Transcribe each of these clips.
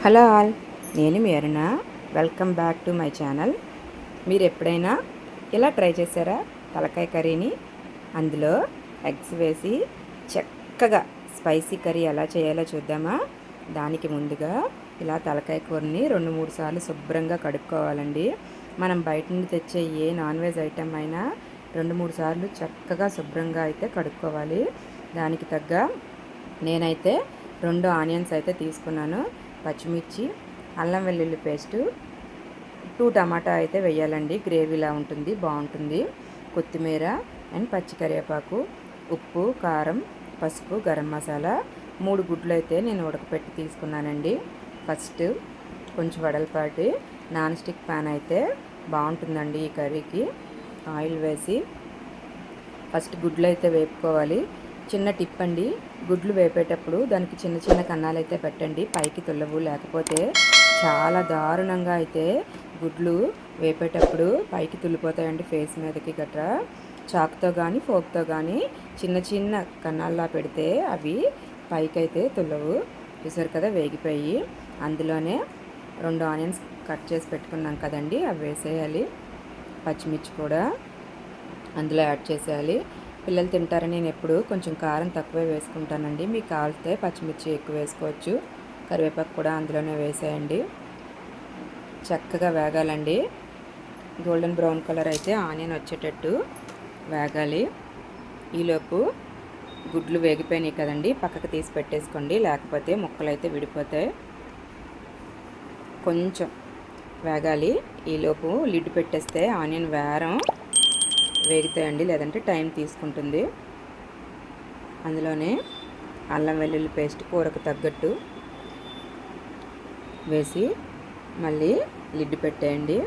Hello all, నేను మీ Aruna. Welcome back to my channel. మీరు ఎప్పుడైనా ఇలా ట్రై చేశారా తలకాయ కర్రీని? అందులో ఎగ్స్ వేసి చక్కగా స్పైసీ కర్రీ ఎలా చేయాలో చూద్దామా? దానికి ముందుగా ఇలా తలకాయ కూరని 2-3 సార్లు శుభ్రంగా కడుక్కోవాలండి. మనం బయట నుండి తెచ్చే ఏ నాన్ వెజ్ ఐటెం అయినా 2-3 సార్లు చక్కగా శుభ్రంగా అయితే కడుక్కోవాలి. దానికి తగ్గ నేనైతే 2 ఆనియన్స్ అయితే తీసుకున్నాను, పచ్చిమిర్చి, అల్లం వెల్లుల్లి పేస్టు, 2 టమాటా అయితే వేయాలండి. గ్రేవీలా ఉంటుంది, బాగుంటుంది. కొత్తిమీర అండ్ పచ్చి కరివేపాకు, ఉప్పు, కారం, పసుపు, గరం మసాలా, 3 గుడ్లు అయితే నేను ఉడకపెట్టి తీసుకున్నానండి. ఫస్ట్ కొంచెం వెడల్పాటి నాన్ స్టిక్ ప్యాన్ అయితే బాగుంటుందండి ఈ కర్రీకి. ఆయిల్ వేసి ఫస్ట్ గుడ్లు అయితే వేపుకోవాలి. చిన్న టిప్ అండి, గుడ్లు వేపేటప్పుడు దానికి చిన్న చిన్న కన్నాలు అయితే పెట్టండి, పైకి తుల్లవు. లేకపోతే చాలా దారుణంగా అయితే గుడ్లు వేపేటప్పుడు పైకి తుల్లిపోతాయండి, ఫేస్ మీదకి గట్రా. చాకుతో కానీ ఫోక్తో కానీ చిన్న చిన్న కన్నాల్లా పెడితే అవి పైకి అయితే తుల్లవు. చూసారు కదా, వేగిపోయి అందులోనే 2 ఆనియన్స్ కట్ చేసి పెట్టుకున్నాం కదండి, అవి వేసేయాలి. పచ్చిమిర్చి కూడా అందులో యాడ్ చేసేయాలి. పిల్లలు తింటారని నేను ఎప్పుడు కొంచెం కారం తక్కువే వేసుకుంటానండి. మీకు కావాలితే పచ్చిమిర్చి ఎక్కువ వేసుకోవచ్చు. కరివేపాకు కూడా అందులోనే వేసేయండి. చక్కగా వేగాలండి. గోల్డెన్ బ్రౌన్ కలర్ అయితే ఆనియన్ వచ్చేటట్టు వేగాలి. ఈలోపు గుడ్లు వేగిపోయినాయి కదండి, పక్కకు తీసి పెట్టేసుకోండి, లేకపోతే ముక్కలు అయితే విడిపోతాయి. కొంచెం వేగాలి. ఈలోపు లిడ్ పెట్టేస్తే ఆనియన్ వేగుతాయండి, లేదంటే టైం తీసుకుంటుంది. అందులోనే అల్లం వెల్లుల్లి పేస్ట్ కూరకు తగ్గట్టు వేసి మళ్ళీ లిడ్ పెట్టేయండి.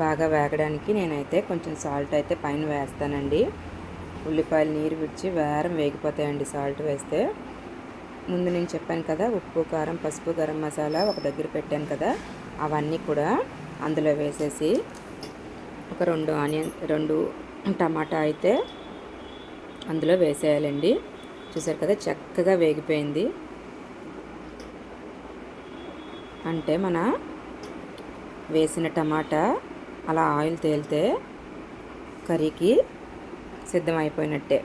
బాగా వేగడానికి నేనైతే కొంచెం సాల్ట్ అయితే పైన వేస్తానండి. ఉల్లిపాయలు నీరు విడిచి వేగిపోతాయండి సాల్ట్ వేస్తే. ముందు నేను చెప్పాను కదా, ఉప్పు, కారం, పసుపు, గరం మసాలా ఒక దగ్గర పెట్టాను కదా, అవన్నీ కూడా అందులో వేసేసి ఒక 2 టమాటా అయితే అందులో వేసేయాలండి. చూసారు కదా, చక్కగా వేగిపోయింది. అంటే మన వేసిన టమాటా అలా ఆయిల్ తేలితే కర్రీకి సిద్ధమైపోయినట్టే.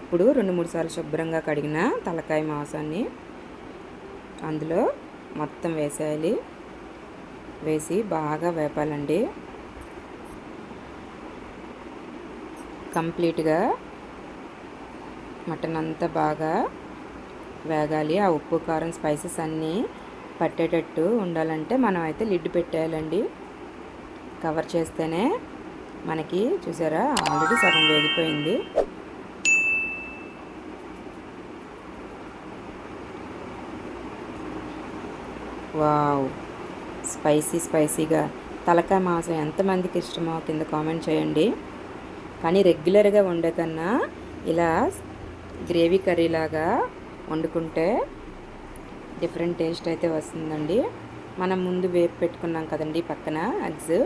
ఇప్పుడు 2-3 సార్లు శుభ్రంగా కడిగిన తలకాయ మాంసాన్ని అందులో మొత్తం వేసేయాలి. వేసి బాగా వేపాలండి. కంప్లీట్గా మటన్ అంతా బాగా వేగాలి. ఆ ఉప్పు, కారం, స్పైసెస్ అన్నీ పట్టేటట్టు ఉండాలంటే మనం అయితే లిడ్ పెట్టేయాలండి. కవర్ చేస్తేనే మనకి, చూసారా, ఆల్రెడీ సగం వేగిపోయింది. వావ్, స్పైసీగా తలకాయ మాంసం ఎంతమందికి ఇష్టమో కింద కామెంట్ చేయండి. కానీ రెగ్యులర్గా వండే కన్నా ఇలా గ్రేవీ కర్రీలాగా వండుకుంటే డిఫరెంట్ టేస్ట్ అయితే వస్తుందండి. మనం ముందు వేపు పెట్టుకున్నాం కదండి పక్కన ఎగ్స్,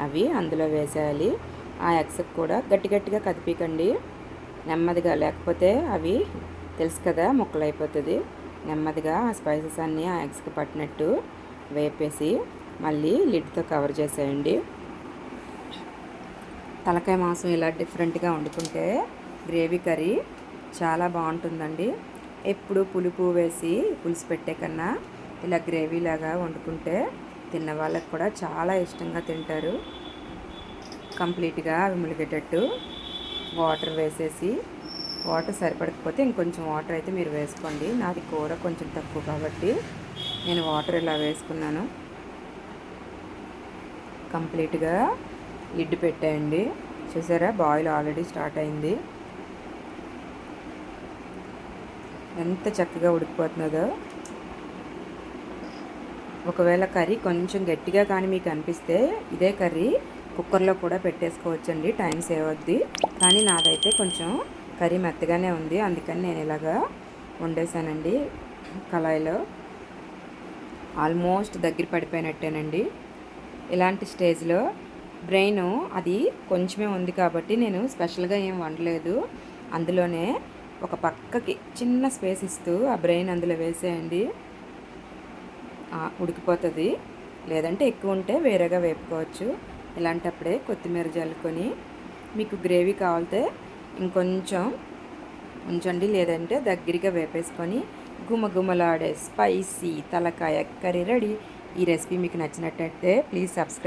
అవి అందులో వేసేయాలి. ఆ ఎగ్స్కి కూడా గట్టిగా కదిపీకండి, నెమ్మదిగా, లేకపోతే అవి తెలుసు కదా ముక్కలు అయిపోతుంది. నెమ్మదిగా ఆ స్పైసెస్ అన్నీ ఆ ఎగ్స్కి పట్టినట్టు వేపేసి మళ్ళీ లిడ్తో కవర్ చేసేయండి. తలకాయ మాంసం ఇలా డిఫరెంట్గా వండుకుంటే గ్రేవీ కర్రీ చాలా బాగుంటుందండి. ఎప్పుడు పులుపు వేసి పులుసు పెట్టే కన్నా ఇలా గ్రేవీలాగా వండుకుంటే తిన్న వాళ్ళకి కూడా చాలా ఇష్టంగా తింటారు. కంప్లీట్గా అవి ములిగేటట్టు వాటర్ వేసేసి, వాటర్ సరిపడకపోతే ఇంకొంచెం వాటర్ అయితే మీరు వేసుకోండి. నాది కూర కొంచెం తక్కువ కాబట్టి నేను వాటర్ ఇలా వేసుకున్నాను. కంప్లీట్గా లిడ్ పెట్టేయండి. చూసారా, బాయిల్ ఆల్రెడీ స్టార్ట్ అయింది. ఎంత చక్కగా ఉడికిపోతున్నదో. ఒకవేళ కర్రీ కొంచెం గట్టిగా కానీ మీకు అనిపిస్తే ఇదే కర్రీ కుక్కర్లో కూడా పెట్టేసుకోవచ్చండి, టైం సేవ్ అవుద్ది. కానీ నాదైతే కొంచెం కర్రీ మెత్తగానే ఉంది, అందుకని నేను ఇలాగా వండేసానండి కళాయిలో. ఆల్మోస్ట్ దగ్గర పడిపోయినట్టేనండి. ఇలాంటి స్టేజ్లో బ్రెయిన్ అది కొంచెమే ఉంది కాబట్టి నేను స్పెషల్గా ఏం వండలేదు. అందులోనే ఒక పక్కకి చిన్న స్పేస్ ఇస్తూ ఆ బ్రెయిన్ అందులో వేసేయండి. ఉడికిపోతుంది. లేదంటే ఎక్కువ ఉంటే వేరేగా వేపుకోవచ్చు. ఇలాంటప్పుడే కొత్తిమీర జల్లుకొని మీకు గ్రేవీ కావాలితే ఇంకొంచెం ఉంచండి, లేదంటే దగ్గరగా వేపేసుకొని గుమగుమలాడే స్పైసీ తలకాయ కర్రీ రెడీ. ఈ రెసిపీ మీకు నచ్చినట్టయితే ప్లీజ్ సబ్స్క్రైబ్.